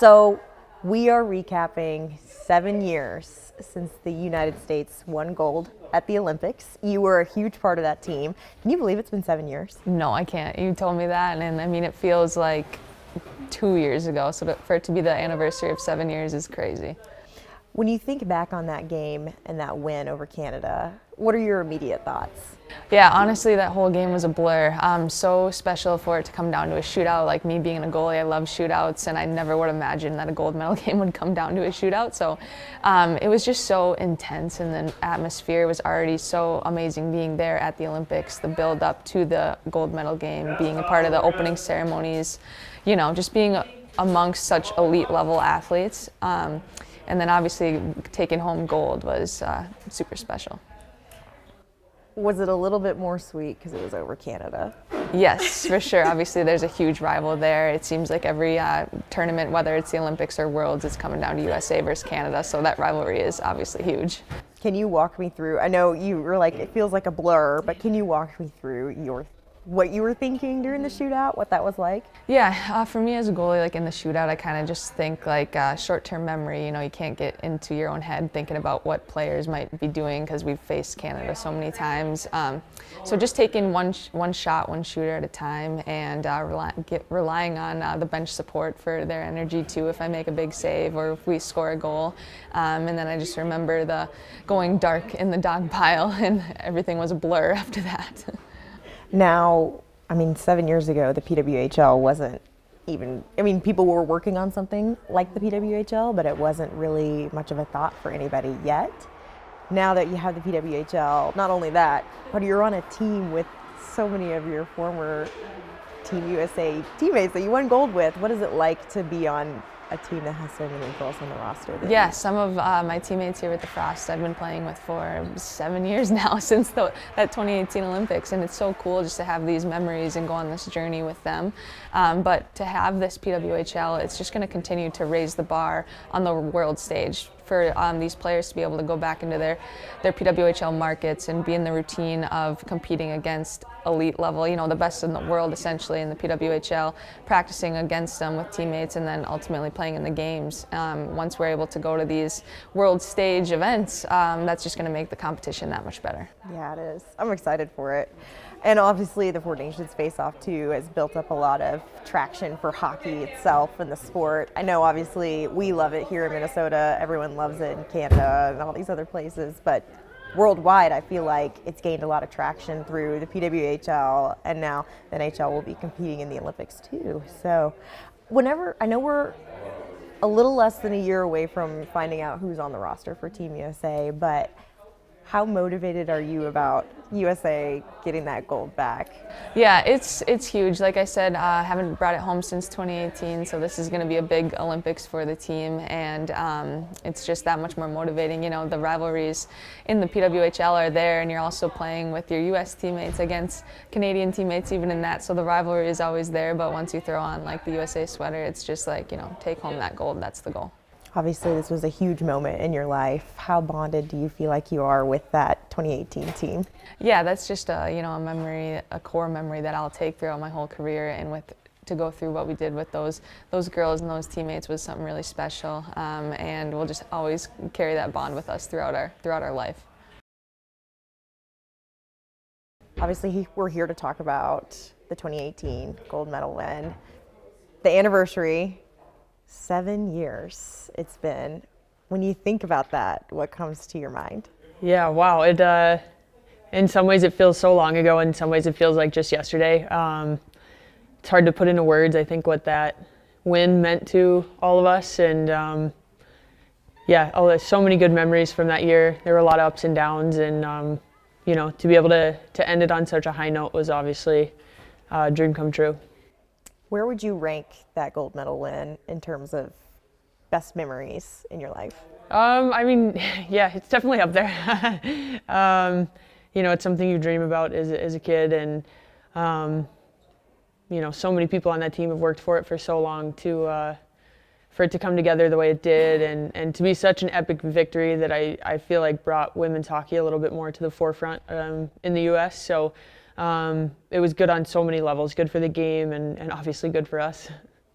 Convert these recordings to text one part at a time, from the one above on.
So we are recapping 7 years since the United States won gold at the Olympics. You were a huge part of that team. Can you believe it's been 7 years? No, I can't. You told me that, and I mean, it feels like 2 years ago. So for it to be the anniversary of 7 years is crazy. When you think back on that game and that win over Canada, what are your immediate thoughts? Yeah, honestly, that whole game was a blur. So special for it to come down to a shootout. Like me being a goalie, I love shootouts, and I never would imagine that a gold medal game would come down to a shootout. So it was just so intense, and the atmosphere was already so amazing being there at the Olympics, the build up to the gold medal game, being a part of the opening ceremonies, you know, just being amongst such elite level athletes. And then obviously taking home gold was super special. Was it a little bit more sweet because it was over Canada? Yes, for sure. Obviously, there's a huge rival there. It seems like every tournament, whether it's the Olympics or Worlds, it's coming down to USA versus Canada. So that rivalry is obviously huge. Can you walk me through? I know you were like, it feels like a blur, but can you walk me through what you were thinking during the shootout, what that was like? Yeah, for me as a goalie, like in the shootout, I kind of just think like short-term memory. You know, you can't get into your own head thinking about what players might be doing because we've faced Canada so many times. So just taking one shot, one shooter at a time, and relying on the bench support for their energy too. If I make a big save or if we score a goal, and then I just remember the going dark in the dog pile, and everything was a blur after that. Now, I mean, 7 years ago, the PWHL wasn't even, I mean, people were working on something like the PWHL, but it wasn't really much of a thought for anybody yet. Now that you have the PWHL, not only that, but you're on a team with so many of your former Team USA teammates that you won gold with. What is it like to be on a team that has so many girls on the roster? Yeah, some of my teammates here with the Frost I've been playing with for 7 years now, since that 2018 Olympics, and it's so cool just to have these memories and go on this journey with them. But to have this PWHL, it's just going to continue to raise the bar on the world stage for these players to be able to go back into their PWHL markets and be in the routine of competing against elite level, you know, the best in the world essentially in the PWHL, practicing against them with teammates, and then ultimately playing in the games. Once we're able to go to these world stage events, that's just going to make the competition that much better. Yeah, it is. I'm excited for it. And obviously the Four Nations Face-Off too has built up a lot of traction for hockey itself and the sport. I know obviously we love it here in Minnesota, everyone loves it in Canada and all these other places, but worldwide I feel like it's gained a lot of traction through the PWHL, and now the NHL will be competing in the Olympics too. So I know we're a little less than a year away from finding out who's on the roster for Team USA, but how motivated are you about USA getting that gold back? Yeah, it's huge. Like I said, I haven't brought it home since 2018, so this is going to be a big Olympics for the team, and it's just that much more motivating. You know, the rivalries in the PWHL are there, and you're also playing with your US teammates against Canadian teammates even in that, so the rivalry is always there, but once you throw on like the USA sweater, it's just like, you know, take home that gold, that's the goal. Obviously, this was a huge moment in your life. How bonded do you feel like you are with that 2018 team? Yeah, that's just a memory, a core memory that I'll take throughout my whole career, and to go through what we did with those girls and those teammates was something really special, and we'll just always carry that bond with us throughout our life. Obviously, we're here to talk about the 2018 gold medal win, the anniversary. 7 years it's been. When you think about that, what comes to your mind? Yeah, wow. It in some ways it feels so long ago, in some ways it feels like just yesterday. It's hard to put into words, I think, what that win meant to all of us, and there's so many good memories from that year. There were a lot of ups and downs, and you know, to be able to end it on such a high note was obviously a dream come true. Where would you rank that gold medal win in terms of best memories in your life? I mean, yeah, it's definitely up there. You know, it's something you dream about as a kid, and you know, so many people on that team have worked for it for so long for it to come together the way it did, and to be such an epic victory that I feel like brought women's hockey a little bit more to the forefront in the U.S. So it was good on so many levels, good for the game, and obviously good for us.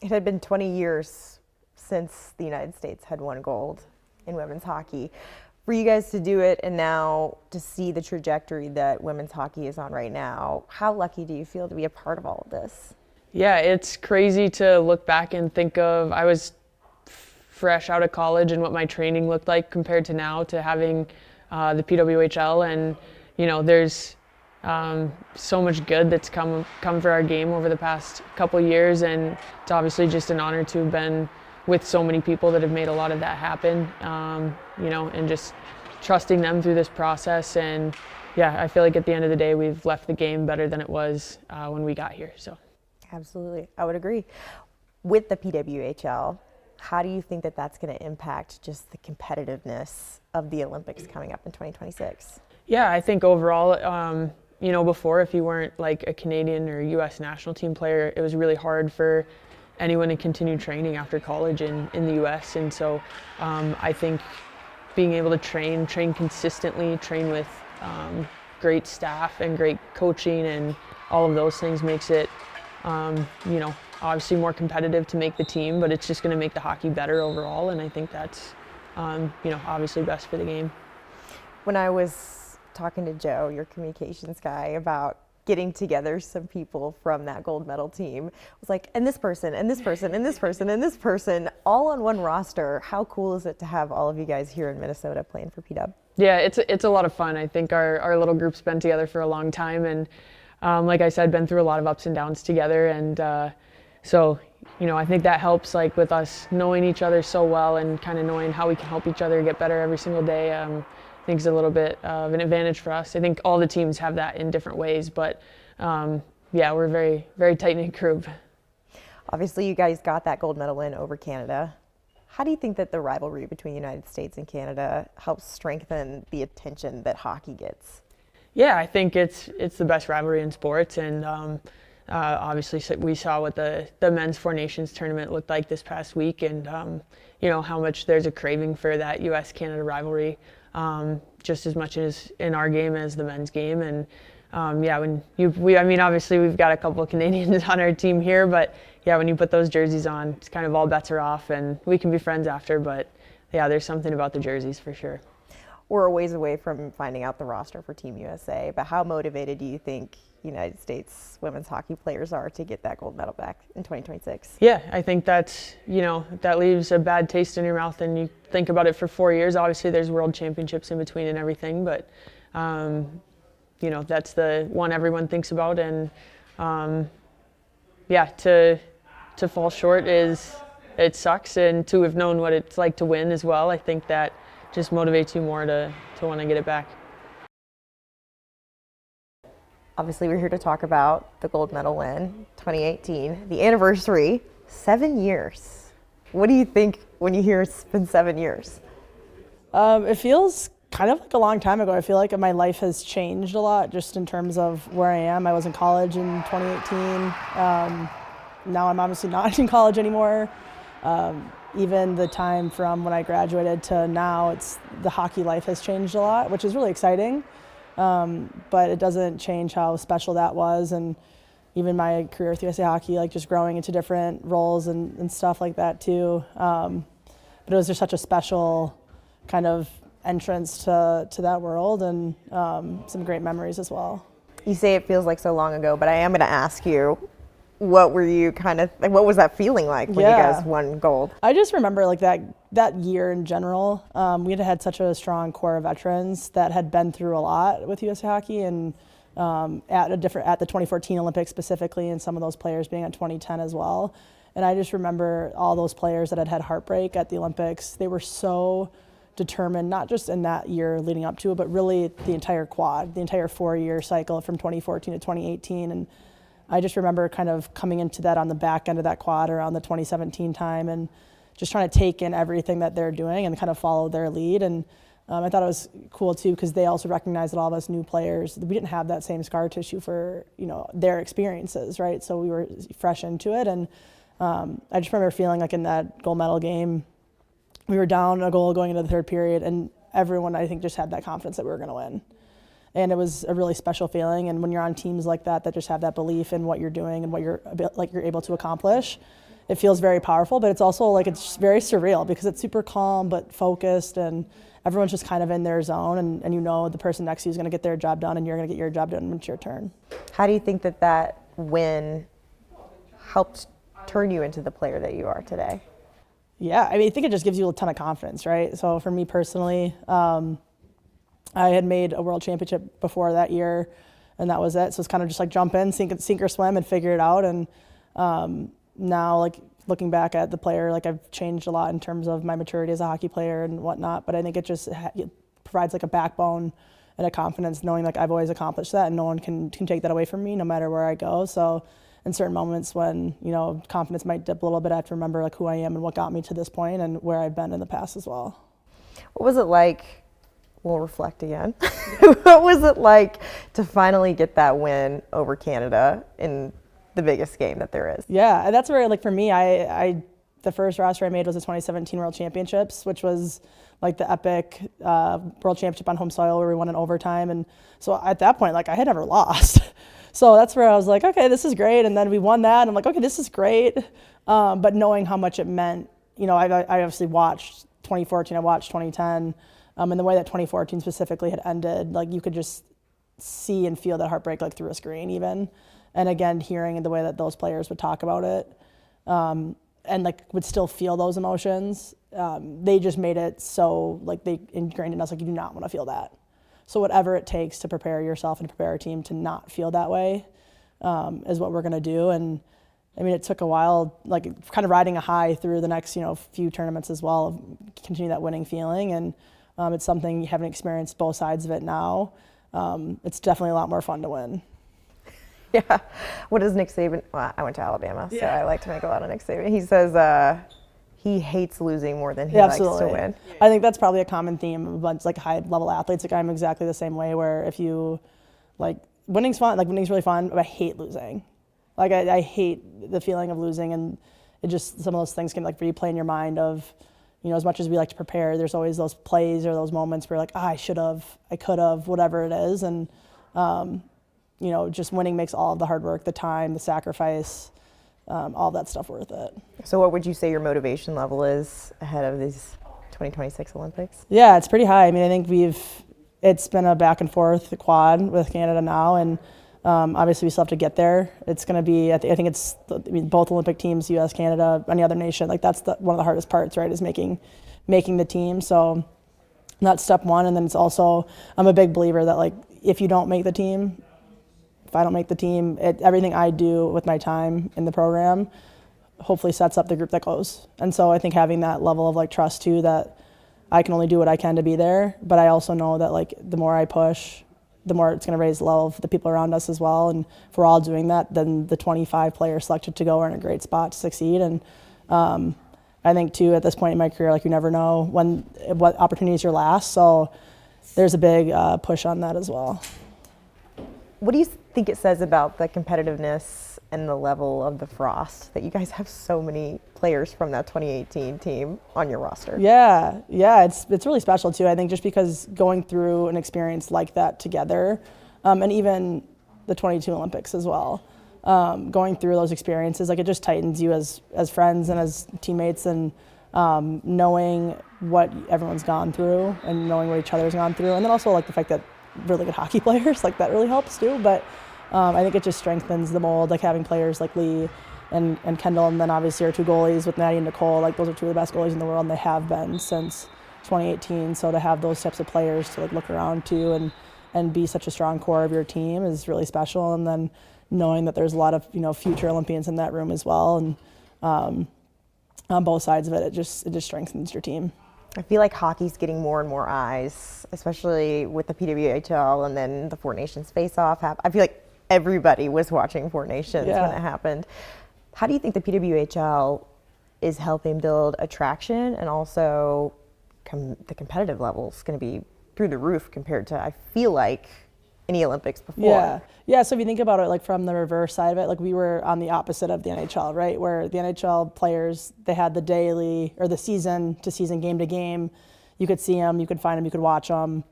It had been 20 years since the United States had won gold in women's hockey. For you guys to do it and now to see the trajectory that women's hockey is on right now, how lucky do you feel to be a part of all of this? Yeah, it's crazy to look back and think of, I was fresh out of college and what my training looked like compared to now, to having the PWHL, and there's so much good that's come for our game over the past couple years, and it's obviously just an honor to have been with so many people that have made a lot of that happen, and just trusting them through this process. And yeah, I feel like at the end of the day, we've left the game better than it was when we got here. So, absolutely, I would agree. With the PWHL, how do you think that that's going to impact just the competitiveness of the Olympics coming up in 2026? Yeah, I think overall, before, if you weren't like a Canadian or U.S. national team player, it was really hard for anyone to continue training after college in the U.S. And so I think being able to train consistently, train with great staff and great coaching and all of those things makes it, obviously more competitive to make the team, but it's just going to make the hockey better overall. And I think that's, obviously best for the game. When I was talking to Joe, your communications guy, about getting together some people from that gold medal team, it was like, and this person, and this person, and this person, and this person, all on one roster. How cool is it to have all of you guys here in Minnesota playing for PW? Yeah, it's a lot of fun. I think our little group's been together for a long time, and like I said, been through a lot of ups and downs together, and so I think that helps, like with us knowing each other so well and kind of knowing how we can help each other get better every single day. I think it's a little bit of an advantage for us. I think all the teams have that in different ways, but yeah, we're a very, very tight-knit group. Obviously, you guys got that gold medal win over Canada. How do you think that the rivalry between the United States and Canada helps strengthen the attention that hockey gets? Yeah, I think it's the best rivalry in sports, and obviously we saw what the men's Four Nations tournament looked like this past week, and how much there's a craving for that U.S.-Canada rivalry, just as much as in our game as the men's game. And obviously we've got a couple of Canadians on our team here, but yeah, when you put those jerseys on, it's kind of all bets are off, and we can be friends after, but yeah, there's something about the jerseys for sure. We're a ways away from finding out the roster for Team USA, but how motivated do you think United States women's hockey players are to get that gold medal back in 2026? Yeah, I think that's, that leaves a bad taste in your mouth, and you think about it for 4 years. Obviously there's world championships in between and everything, but that's the one everyone thinks about, and to fall short it sucks, and to have known what it's like to win as well, I think that just motivates you more to want to get it back. Obviously, we're here to talk about the gold medal win, 2018, the anniversary, 7 years. What do you think when you hear it's been 7 years? It feels kind of like a long time ago. I feel like my life has changed a lot just in terms of where I am. I was in college in 2018. Now I'm obviously not in college anymore. Even the time from when I graduated to now, the hockey life has changed a lot, which is really exciting. But it doesn't change how special that was, and even my career with USA Hockey, like just growing into different roles and stuff like that too. But it was just such a special kind of entrance to that world, and some great memories as well. You say it feels like so long ago, but I am going to ask you, what was that feeling like when you guys won gold? I just remember like that year in general. We had such a strong core of veterans that had been through a lot with USA Hockey, and at the 2014 Olympics specifically, and some of those players being at 2010 as well. And I just remember all those players that had heartbreak at the Olympics. They were so determined, not just in that year leading up to it, but really the entire quad, the entire 4-year cycle from 2014 to 2018. And I just remember kind of coming into that on the back end of that quad around the 2017 time, and just trying to take in everything that they're doing and kind of follow their lead. And I thought it was cool too, because they also recognized that all of us new players, we didn't have that same scar tissue for their experiences, right? So we were fresh into it, and I just remember feeling like in that gold medal game, we were down a goal going into the third period, and everyone I think just had that confidence that we were going to win. And it was a really special feeling. And when you're on teams like that just have that belief in what you're doing and what you're able to accomplish, it feels very powerful, but it's also like it's very surreal because it's super calm but focused, and everyone's just kind of in their zone, and you know the person next to you is going to get their job done, and you're going to get your job done when it's your turn. How do you think that win helped turn you into the player that you are today? Yeah, I mean, I think it just gives you a ton of confidence, right? So for me personally, I had made a world championship before that year, and that was it. So it's kind of just like jump in, sink or swim, and figure it out. And now, like looking back at the player, like I've changed a lot in terms of my maturity as a hockey player and whatnot. But I think it just it provides like a backbone and a confidence, knowing like I've always accomplished that, and no one can take that away from me, no matter where I go. So in certain moments when, you know, confidence might dip a little bit, I have to remember like who I am and what got me to this point and where I've been in the past as well. What was it like? We'll reflect again. What was it like to finally get that win over Canada in the biggest game that there is? Yeah, and that's where, like for me, I the first roster I made was the 2017 World Championships, which was like the epic World Championship on home soil where we won in overtime. And so at that point, like I had never lost. So that's where I was like, okay, this is great. And then we won that, and I'm like, okay, this is great. But knowing how much it meant, you know, I obviously watched 2014, I watched 2010, and the way that 2014 specifically had ended, like you could just see and feel that heartbreak like through a screen even. And again, hearing the way that those players would talk about it, and like would still feel those emotions, they just made it so like they ingrained in us like you do not want to feel that. So whatever it takes to prepare yourself and to prepare our team to not feel that way is what we're going to do. And I mean, it took a while, like kind of riding a high through the next, you know, few tournaments as well, of continue that winning feeling. And it's something you haven't experienced both sides of it now. It's definitely a lot more fun to win. Yeah. What does Nick Saban? Well, I went to Alabama, so I like to make a lot of Nick Saban. He says he hates losing more than he likes to win. I think that's probably a common theme of a bunch like high level athletes. Like I'm exactly the same way, where if you like winning's fun, like winning's really fun, but I hate losing. Like I hate the feeling of losing, and it just some of those things can like replay in your mind of, you know, as much as we like to prepare, there's always those plays or those moments where like, I should have, I could have, whatever it is. And, you know, just winning makes all of the hard work, the time, the sacrifice, all that stuff worth it. So what would you say your motivation level is ahead of these 2026 Olympics? Yeah, it's pretty high. I mean, I think it's been a back and forth quad with Canada now, and obviously we still have to get there. It's going to be, I think it's, I mean, both Olympic teams, U.S., Canada, any other nation, like that's one of the hardest parts, right, is making the team. So that's step one. And then it's also, I'm a big believer that like, if you don't make the team, if I don't make the team, everything I do with my time in the program hopefully sets up the group that goes. And so I think having that level of like trust too, that I can only do what I can to be there, but I also know that like the more I push, the more it's going to raise the level of the people around us as well. And if we're all doing that, then the 25 players selected to go are in a great spot to succeed. And I think too, at this point in my career, like you never know what opportunities your last. So there's a big push on that as well. What do you think it says about the competitiveness and the level of the Frost that you guys have so many players from that 2018 team on your roster? Yeah, it's really special too. I think just because going through an experience like that together, and even the 22 Olympics as well, going through those experiences, like it just tightens you as friends and as teammates, and knowing what everyone's gone through and knowing what each other's gone through, and then also like the fact that really good hockey players, like that really helps too. But I think it just strengthens the mold, like having players like Lee and Kendall, and then obviously our two goalies with Natty and Nicole, like those are two of the best goalies in the world, and they have been since 2018. So to have those types of players to like look around to and be such a strong core of your team is really special. And then knowing that there's a lot of, you know, future Olympians in that room as well, and on both sides of it, it just strengthens your team. I feel like hockey's getting more and more eyes, especially with the PWHL and then the Four Nations face-off. I feel like everybody was watching Four Nations when it happened. How do you think the PWHL is helping build attraction, and also the competitive level is going to be through the roof compared to, I feel like, any Olympics before? Yeah. So if you think about it, like from the reverse side of it, like we were on the opposite of the NHL, right? Where the NHL players, they had the daily or the season to season, game to game. You could see them, you could find them, you could watch them.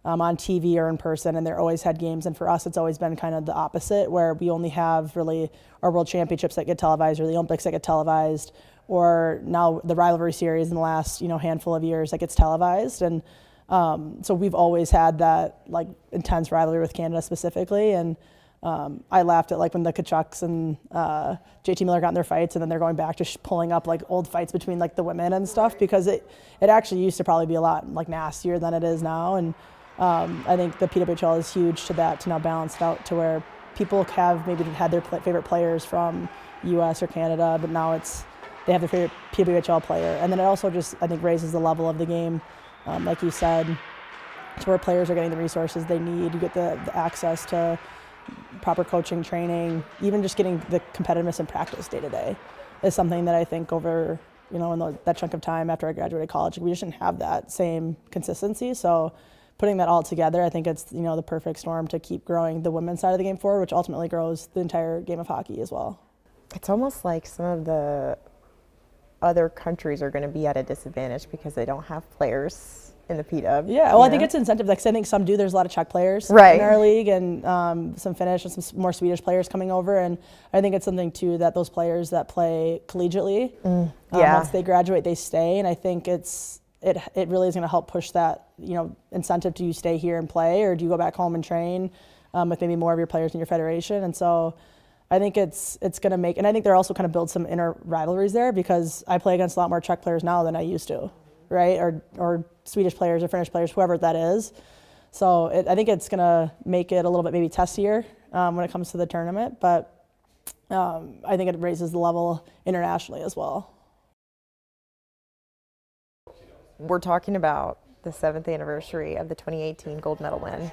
on TV or in person, and they're always had games. And for us, it's always been kind of the opposite, where we only have really our World Championships that get televised or the Olympics that get televised, or now the rivalry series in the last handful of years that gets televised. And so we've always had that like intense rivalry with Canada specifically. And I laughed at like when the Tkachuks and JT Miller got in their fights, and then they're going back to pulling up like old fights between like the women and stuff, because it actually used to probably be a lot like nastier than it is now. And I think the PWHL is huge to that, to now balance it out to where people have maybe had their favorite players from U.S. or Canada, but now they have their favorite PWHL player. And then it also just, I think, raises the level of the game, like you said, to where players are getting the resources they need. You get the access to proper coaching, training, even just getting the competitiveness in practice day to day is something that I think over, in that chunk of time after I graduated college, we just didn't have that same consistency. So putting that all together, I think it's, the perfect storm to keep growing the women's side of the game forward, which ultimately grows the entire game of hockey as well. It's almost like some of the other countries are going to be at a disadvantage because they don't have players in the PW. Yeah, well, I think it's incentive. Like, I think some do. There's a lot of Czech players right in our league, and some Finnish and some more Swedish players coming over. And I think it's something too that those players that play collegiately, once they graduate, they stay. And I think it really is going to help push that incentive. Do you stay here and play, or do you go back home and train with maybe more of your players in your federation? And so I think it's going to make, and I think they're also kind of build some inner rivalries there, because I play against a lot more Czech players now than I used to, right? Or Swedish players or Finnish players, whoever that is. So I think it's going to make it a little bit maybe testier when it comes to the tournament, but I think it raises the level internationally as well. We're talking about the 7th anniversary of the 2018 gold medal win.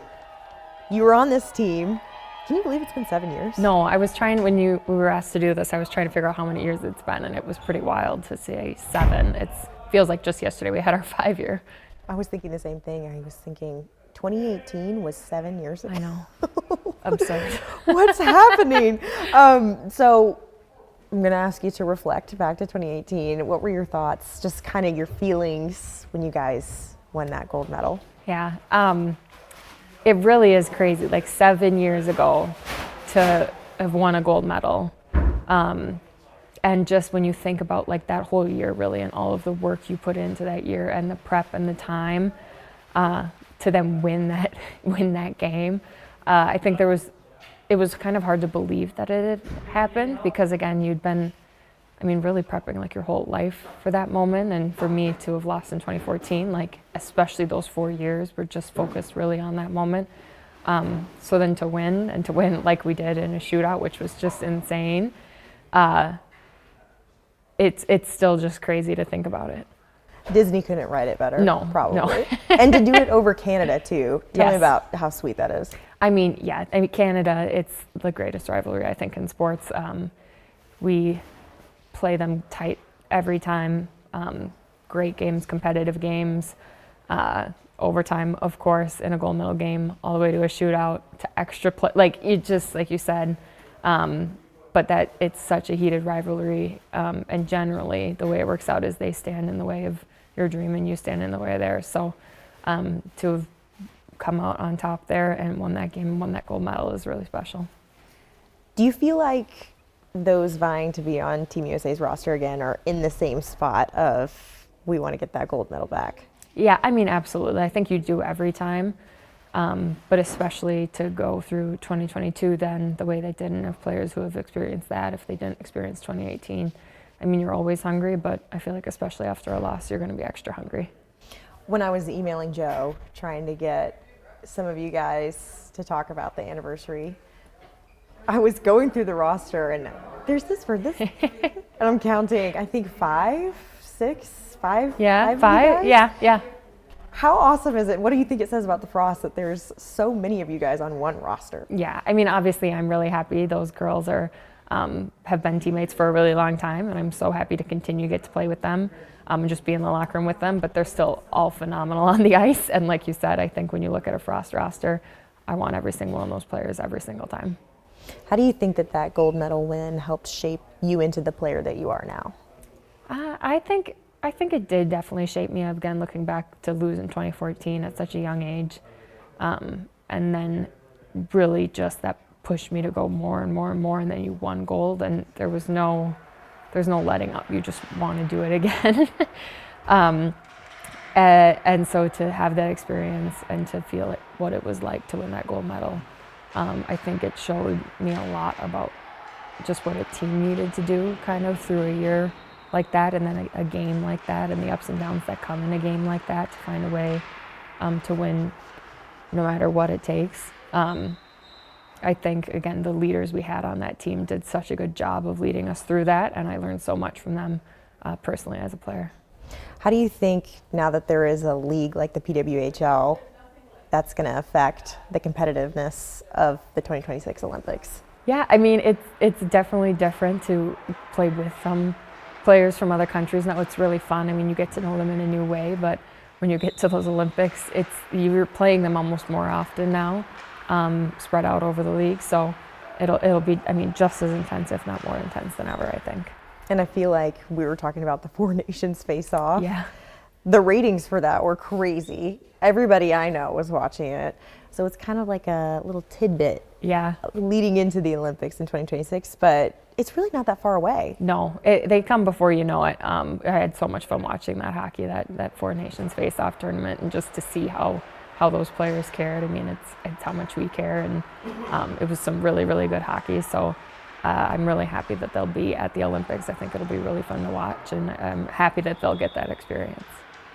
You were on this team. Can you believe it's been 7 years? No, I was trying, when we were asked to do this, I was trying to figure out how many years it's been, and it was pretty wild to say 7. It feels like just yesterday we had our 5-year. I was thinking the same thing. I was thinking 2018 was 7 years ago. I know. Absurd. What's happening? So I'm going to ask you to reflect back to 2018. What were your thoughts, just kind of your feelings when you guys won that gold medal? Yeah. It really is crazy, like 7 years ago to have won a gold medal. And just when you think about like that whole year really, and all of the work you put into that year and the prep and the time to then win that game, I think it was kind of hard to believe that it had happened, because again, you'd been, really prepping like your whole life for that moment. And for me to have lost in 2014, like especially those 4 years were just focused really on that moment. So then to win like we did in a shootout, which was just insane. It's still just crazy to think about it. Disney couldn't write it better. No, probably. no. And to do it over Canada too. Tell me Yes. about how sweet that is. Canada, it's the greatest rivalry I think in sports. We play them tight every time. Great games, competitive games, overtime, of course, in a gold medal game, all the way to a shootout, to extra play. Like you said, but that it's such a heated rivalry. And generally, the way it works out is they stand in the way of your dream and you stand in the way of theirs. So to have come out on top there and won that game and won that gold medal is really special. Do you feel like those vying to be on Team USA's roster again are in the same spot of, we want to get that gold medal back? Yeah, absolutely. I think you do every time, but especially to go through 2022 then the way they did, and have players who have experienced that if they didn't experience 2018. You're always hungry, but I feel like especially after a loss, you're going to be extra hungry. When I was emailing Joe, trying to get some of you guys to talk about the anniversary, I was going through the roster, and there's this for this, and I'm counting, I think 5, 6, 5. Yeah, 5. Yeah. How awesome is it? What do you think it says about the Frost that there's so many of you guys on one roster? Yeah, obviously I'm really happy. Those girls are have been teammates for a really long time, and I'm so happy to continue to get to play with them and just be in the locker room with them. But they're still all phenomenal on the ice. And like you said, I think when you look at a Frost roster, I want every single one of those players every single time. How do you think that gold medal win helped shape you into the player that you are now? I think it did definitely shape me. Again, losing in 2014 at such a young age, And then really just that pushed me to go more and more and more. And then you won gold, and there's no letting up. You just want to do it again. And so to have that experience and to feel what it was like to win that gold medal, I think it showed me a lot about just what a team needed to do kind of through a year like that, and then a game like that, and the ups and downs that come in a game like that, to find a way to win no matter what it takes. I think, again, the leaders we had on that team did such a good job of leading us through that, and I learned so much from them personally as a player. How do you think, now that there is a league like the PWHL, that's going to affect the competitiveness of the 2026 Olympics? Yeah, I mean, it's definitely different to play with some players from other countries. Now it's really fun. I mean, you get to know them in a new way, but when you get to those Olympics, you're playing them almost more often now, spread out over the league. So it'll be, I mean, just as intense, if not more intense than ever, I think. And I feel like we were talking about the Four Nations face-off. Yeah. The ratings for that were crazy. Everybody I know was watching it. So it's kind of like a little tidbit Yeah. leading into the Olympics in 2026, but it's really not that far away. No, they come before you know it. I had so much fun watching that hockey, that Four Nations face-off tournament, and just to see how those players cared. I mean, it's how much we care, and it was some really, really good hockey. So I'm really happy that they'll be at the Olympics. I think it'll be really fun to watch, and I'm happy that they'll get that experience.